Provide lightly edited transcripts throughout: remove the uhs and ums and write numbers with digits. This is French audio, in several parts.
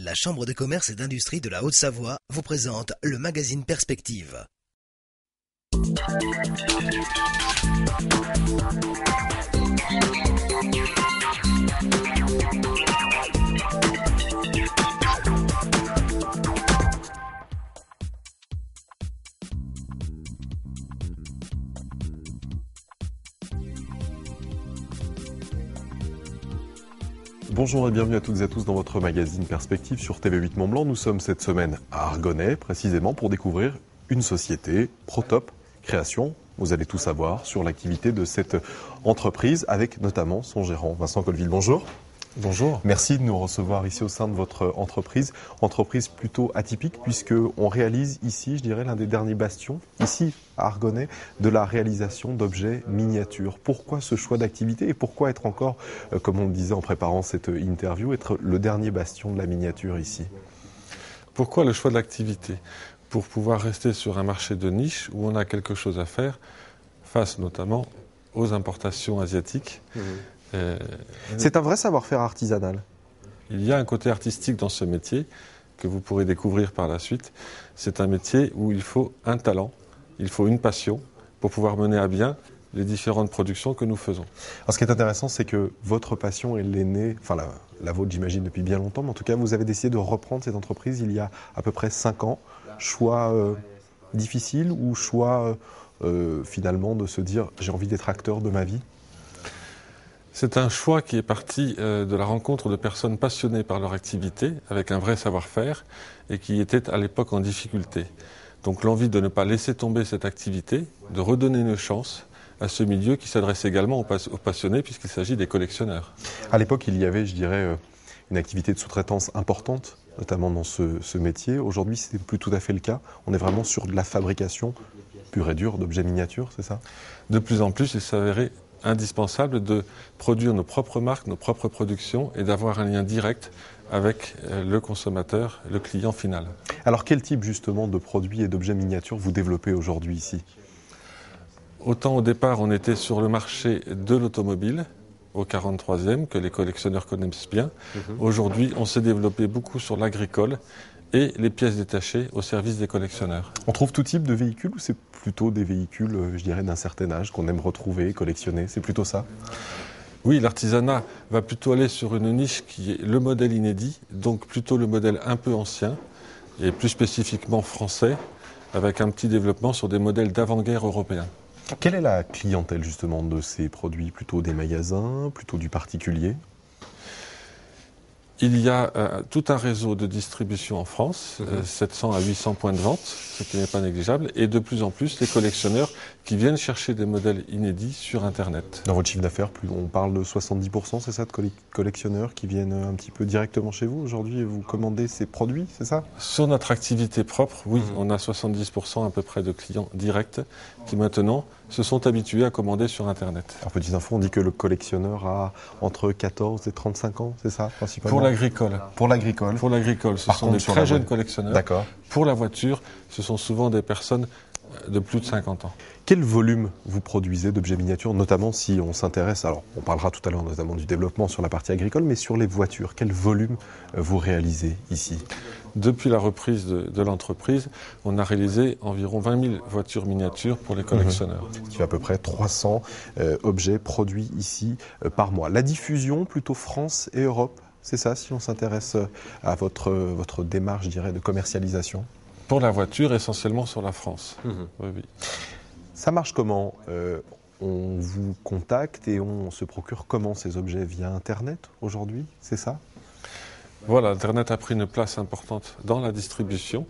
La Chambre de commerce et d'industrie de la Haute-Savoie vous présente le magazine Perspective. Bonjour et bienvenue à toutes et à tous dans votre magazine Perspective sur TV8 Mont-Blanc. Nous sommes cette semaine à Argonay, précisément pour découvrir une société, Protop Création. Vous allez tout savoir sur l'activité de cette entreprise avec notamment son gérant Vincent Colville. Bonjour. Bonjour. Merci de nous recevoir ici au sein de votre entreprise. Entreprise plutôt atypique puisqu'on réalise ici, je dirais, l'un des derniers bastions, ici à Argonay, de la réalisation d'objets miniatures. Pourquoi ce choix d'activité et pourquoi être encore, comme on le disait en préparant cette interview, être le dernier bastion de la miniature ici? Pourquoi le choix de l'activité? Pour pouvoir rester sur un marché de niche où on a quelque chose à faire face notamment aux importations asiatiques. C'est un vrai savoir-faire artisanal. Il y a un côté artistique dans ce métier que vous pourrez découvrir par la suite. C'est un métier où il faut un talent, il faut une passion pour pouvoir mener à bien les différentes productions que nous faisons. Alors, ce qui est intéressant, c'est que votre passion, elle est née, enfin la vôtre j'imagine depuis bien longtemps, mais en tout cas vous avez décidé de reprendre cette entreprise il y a à peu près 5 ans. Choix difficile ou choix finalement de se dire j'ai envie d'être acteur de ma vie? C'est un choix qui est parti de la rencontre de personnes passionnées par leur activité, avec un vrai savoir-faire, et qui étaient à l'époque en difficulté. Donc l'envie de ne pas laisser tomber cette activité, de redonner une chance à ce milieu qui s'adresse également aux passionnés, puisqu'il s'agit des collectionneurs. À l'époque, il y avait, je dirais, une activité de sous-traitance importante, notamment dans ce métier. Aujourd'hui, ce n'est plus tout à fait le cas. On est vraiment sur de la fabrication pure et dure d'objets miniatures, c'est ça? De plus en plus, il s'avérait indispensable de produire nos propres marques, nos propres productions et d'avoir un lien direct avec le consommateur, le client final. Alors quel type justement de produits et d'objets miniatures vous développez aujourd'hui ici? Autant au départ on était sur le marché de l'automobile, au 43e, que les collectionneurs connaissent bien. Aujourd'hui on s'est développé beaucoup sur l'agricole et les pièces détachées au service des collectionneurs. On trouve tout type de véhicules ou c'est plutôt des véhicules, je dirais, d'un certain âge qu'on aime retrouver, collectionner? C'est plutôt ça? Oui, l'artisanat va plutôt aller sur une niche qui est le modèle inédit, donc plutôt le modèle un peu ancien et plus spécifiquement français, avec un petit développement sur des modèles d'avant-guerre européens. Quelle est la clientèle justement de ces produits? Plutôt des magasins, plutôt du particulier? Il y a tout un réseau de distribution en France, 700 à 800 points de vente, ce qui n'est pas négligeable, et de plus en plus les collectionneurs qui viennent chercher des modèles inédits sur Internet. Dans votre chiffre d'affaires, on parle de 70%, c'est ça, de collectionneurs qui viennent un petit peu directement chez vous aujourd'hui et vous commandez ces produits, c'est ça? Sur notre activité propre, oui, on a 70% à peu près de clients directs qui maintenant se sont habitués à commander sur Internet. Alors, petite info, on dit que le collectionneur a entre 14 et 35 ans, c'est ça, principalement? Pour l'agricole. Pour l'agricole. Pour l'agricole, ce Par sont contre, des très jeunes collectionneurs. D'accord. Pour la voiture, ce sont souvent des personnes de plus de 50 ans. Quel volume vous produisez d'objets miniatures, notamment si on s'intéresse, alors on parlera tout à l'heure notamment du développement sur la partie agricole, mais sur les voitures, quel volume vous réalisez ici? Depuis la reprise de l'entreprise, on a réalisé environ 20 000 voitures miniatures pour les collectionneurs. Ce qui fait à peu près 300 objets produits ici par mois. La diffusion, plutôt France et Europe, c'est ça, si on s'intéresse à votre démarche, je dirais, de commercialisation? Pour la voiture, essentiellement sur la France. Oui, oui. Ça marche comment? On vous contacte et on se procure comment ces objets? Via Internet aujourd'hui, c'est ça? Voilà, Internet a pris une place importante dans la distribution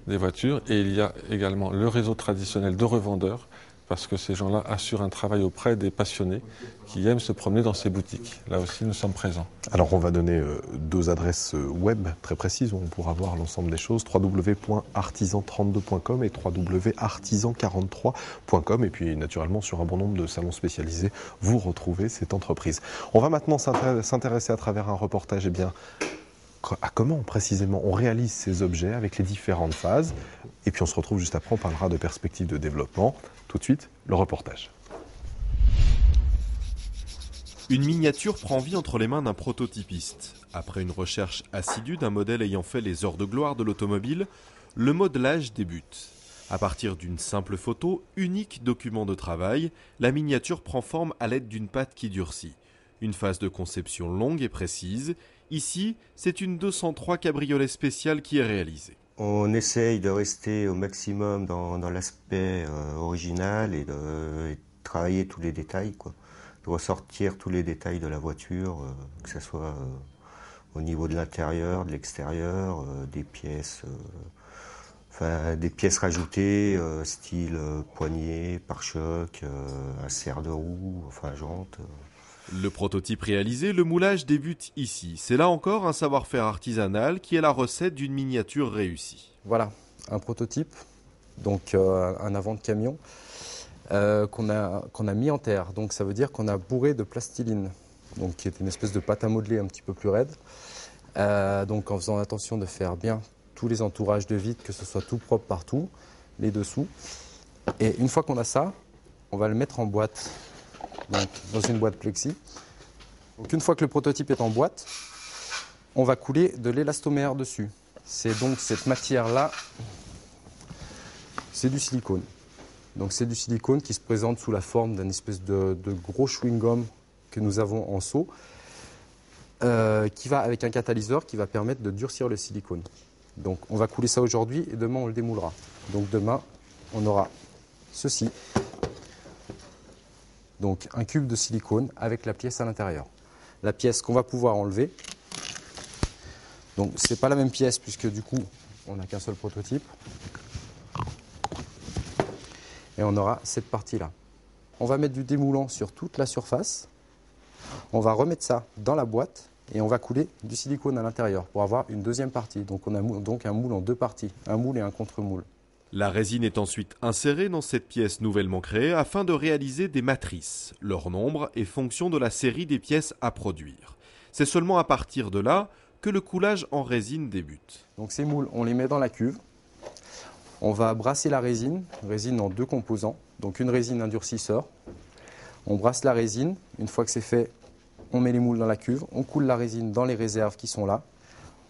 des voitures et il y a également le réseau traditionnel de revendeurs parce que ces gens-là assurent un travail auprès des passionnés qui aiment se promener dans ces boutiques. Là aussi, nous sommes présents. Alors, on va donner 2 adresses web très précises où on pourra voir l'ensemble des choses, www.artisan32.com et www.artisan43.com. Et puis, naturellement, sur un bon nombre de salons spécialisés, vous retrouvez cette entreprise. On va maintenant s'intéresser à travers un reportage, à comment précisément on réalise ces objets avec les différentes phases. Et puis on se retrouve juste après, on parlera de perspectives de développement. Tout de suite, le reportage. Une miniature prend vie entre les mains d'un prototypiste. Après une recherche assidue d'un modèle ayant fait les heures de gloire de l'automobile, le modelage débute. À partir d'une simple photo, unique document de travail, la miniature prend forme à l'aide d'une pâte qui durcit. Une phase de conception longue et précise. Ici, c'est une 203 cabriolet spéciale qui est réalisée. On essaye de rester au maximum dans l'aspect original et de travailler tous les détails, quoi. De ressortir tous les détails de la voiture, que ce soit au niveau de l'intérieur, de l'extérieur, des pièces rajoutées, style poignée, pare-choc, un serre de roue, enfin jante. Le prototype réalisé, le moulage débute ici. C'est là encore un savoir-faire artisanal qui est la recette d'une miniature réussie. Voilà, un prototype, donc un avant de camion qu'on a mis en terre. Donc ça veut dire qu'on a bourré de plastiline, donc qui est une espèce de pâte à modeler un petit peu plus raide. Donc en faisant attention de faire bien tous les entourages de vide, que ce soit tout propre partout, les dessous. Et une fois qu'on a ça, on va le mettre en boîte. Donc, dans une boîte plexi. Donc, une fois que le prototype est en boîte, on va couler de l'élastomère dessus. C'est donc cette matière-là, c'est du silicone. Donc c'est du silicone qui se présente sous la forme d'un espèce de gros chewing-gum que nous avons en seau, qui va avec un catalyseur qui va permettre de durcir le silicone. Donc on va couler ça aujourd'hui et demain on le démoulera. Donc demain on aura ceci. Donc un cube de silicone avec la pièce à l'intérieur. La pièce qu'on va pouvoir enlever. Donc c'est pas la même pièce puisque du coup on n'a qu'un seul prototype. Et on aura cette partie-là. On va mettre du démoulant sur toute la surface. On va remettre ça dans la boîte et on va couler du silicone à l'intérieur pour avoir une deuxième partie. Donc on a donc un moule en deux parties, un moule et un contre-moule. La résine est ensuite insérée dans cette pièce nouvellement créée afin de réaliser des matrices. Leur nombre est fonction de la série des pièces à produire. C'est seulement à partir de là que le coulage en résine débute. Donc ces moules, on les met dans la cuve. On va brasser la résine en deux composants. Donc une résine, un durcisseur. On brasse la résine. Une fois que c'est fait, on met les moules dans la cuve. On coule la résine dans les réserves qui sont là.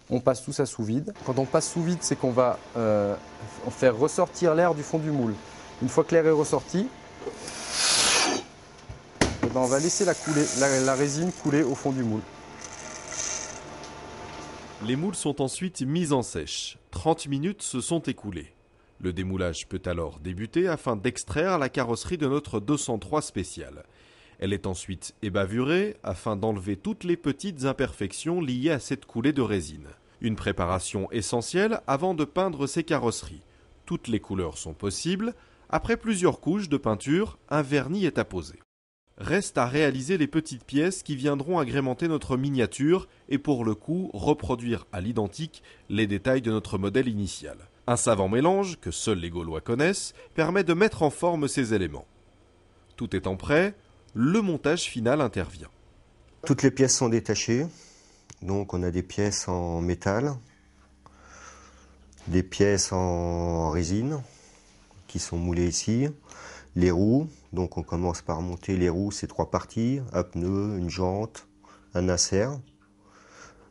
On passe tout ça sous vide. Quand on passe sous vide, c'est qu'on va faire ressortir l'air du fond du moule. Une fois que l'air est ressorti, on va laisser la résine couler au fond du moule. Les moules sont ensuite mis en sèche. 30 minutes se sont écoulées. Le démoulage peut alors débuter afin d'extraire la carrosserie de notre 203 spéciale. Elle est ensuite ébavurée afin d'enlever toutes les petites imperfections liées à cette coulée de résine. Une préparation essentielle avant de peindre ces carrosseries. Toutes les couleurs sont possibles. Après plusieurs couches de peinture, un vernis est apposé. Reste à réaliser les petites pièces qui viendront agrémenter notre miniature et pour le coup reproduire à l'identique les détails de notre modèle initial. Un savant mélange, que seuls les Gaulois connaissent, permet de mettre en forme ces éléments. Tout étant prêt, le montage final intervient. Toutes les pièces sont détachées. Donc on a des pièces en métal, des pièces en résine qui sont moulées ici. Les roues, donc on commence par monter les roues, c'est 3 parties, un pneu, une jante, un insert.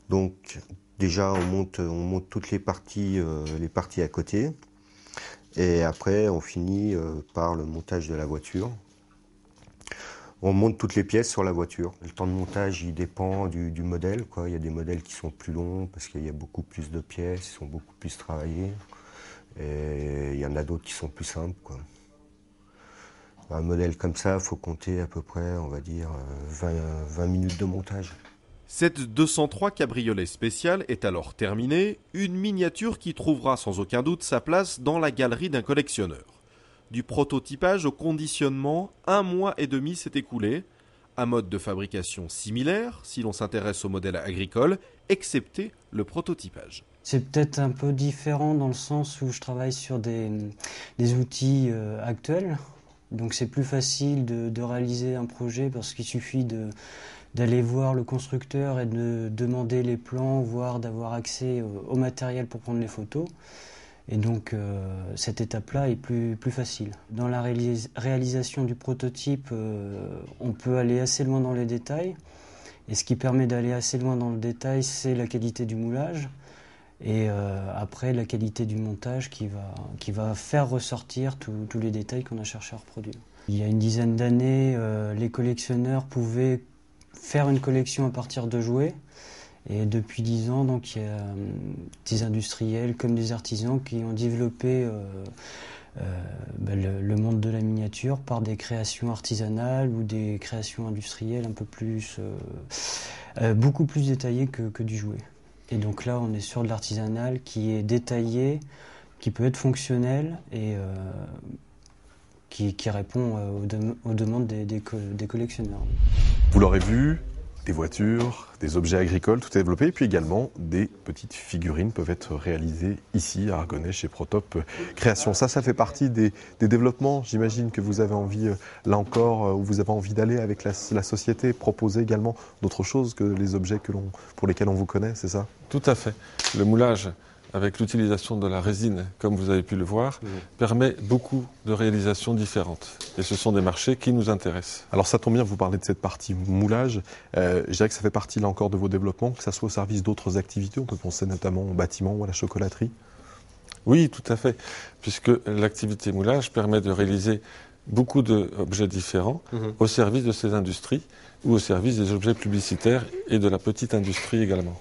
Donc déjà on monte toutes les parties à côté. Et après on finit par le montage de la voiture. On monte toutes les pièces sur la voiture. Le temps de montage, il dépend du modèle, quoi. Il y a des modèles qui sont plus longs parce qu'il y a beaucoup plus de pièces, ils sont beaucoup plus travaillés. Et il y en a d'autres qui sont plus simples, quoi. Un modèle comme ça, il faut compter à peu près, on va dire, 20 minutes de montage. Cette 203 cabriolet spéciale est alors terminée, une miniature qui trouvera sans aucun doute sa place dans la galerie d'un collectionneur. Du prototypage au conditionnement, 1 mois et demi s'est écoulé. Un mode de fabrication similaire, si l'on s'intéresse au modèle agricole, excepté le prototypage. C'est peut-être un peu différent dans le sens où je travaille sur des outils actuels. Donc c'est plus facile de réaliser un projet parce qu'il suffit d'aller voir le constructeur et de demander les plans, voire d'avoir accès au matériel pour prendre les photos. Et donc cette étape-là est plus facile. Dans la réalisation du prototype, on peut aller assez loin dans les détails. Et ce qui permet d'aller assez loin dans le détail, c'est la qualité du moulage. Et après, la qualité du montage qui va faire ressortir tous les détails qu'on a cherché à reproduire. Il y a une dizaine d'années, les collectionneurs pouvaient faire une collection à partir de jouets. Et depuis 10 ans, donc, il y a des industriels comme des artisans qui ont développé le monde de la miniature par des créations artisanales ou des créations industrielles un peu plus, beaucoup plus détaillées que du jouet. Et donc là, on est sur de l'artisanal qui est détaillé, qui peut être fonctionnel et qui répond aux demandes des collectionneurs. Vous l'aurez vu, des voitures, des objets agricoles, tout est développé, et puis également des petites figurines peuvent être réalisées ici à Argonay chez Protop Création. Ça fait partie des développements, j'imagine que vous avez envie, là encore, où vous avez envie d'aller avec la société, proposer également d'autres choses que les objets pour lesquels on vous connaît, c'est ça? Tout à fait. Le moulage, avec l'utilisation de la résine, comme vous avez pu le voir, permet beaucoup de réalisations différentes. Et ce sont des marchés qui nous intéressent. Alors ça tombe bien, vous parlez de cette partie moulage. Je dirais que ça fait partie là encore de vos développements, que ça soit au service d'autres activités. On peut penser notamment au bâtiment ou à la chocolaterie. Oui, tout à fait. Puisque l'activité moulage permet de réaliser beaucoup d'objets différents au service de ces industries ou au service des objets publicitaires et de la petite industrie également.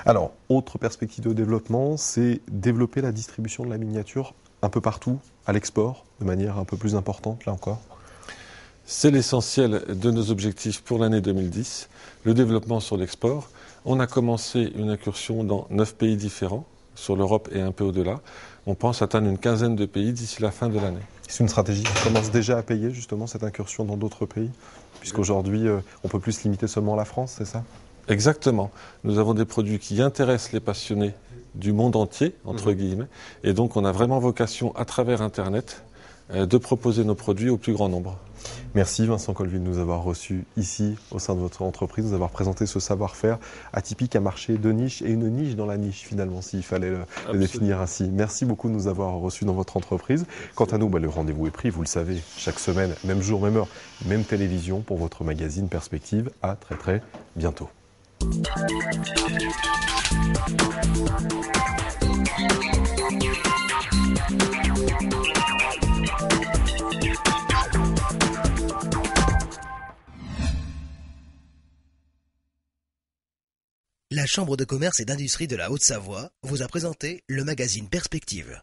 Alors, autre perspective de développement, c'est développer la distribution de la miniature un peu partout, à l'export, de manière un peu plus importante, là encore. C'est l'essentiel de nos objectifs pour l'année 2010, le développement sur l'export. On a commencé une incursion dans 9 pays différents, sur l'Europe et un peu au-delà. On pense atteindre une quinzaine de pays d'ici la fin de l'année. C'est une stratégie qui commence déjà à payer, justement, cette incursion dans d'autres pays, puisqu'aujourd'hui, on peut plus se limiter seulement à la France, c'est ça ? Exactement. Nous avons des produits qui intéressent les passionnés du monde entier, entre guillemets, et donc on a vraiment vocation, à travers Internet, de proposer nos produits au plus grand nombre. Merci Vincent Colville de nous avoir reçus ici au sein de votre entreprise, de nous avoir présenté ce savoir-faire atypique, un marché de niche et une niche dans la niche finalement, s'il fallait le définir ainsi. Merci beaucoup de nous avoir reçus dans votre entreprise. Quant à nous, le rendez-vous est pris, vous le savez, chaque semaine, même jour, même heure, même télévision pour votre magazine Perspective. À très très bientôt. La Chambre de commerce et d'industrie de la Haute-Savoie vous a présenté le magazine Perspective.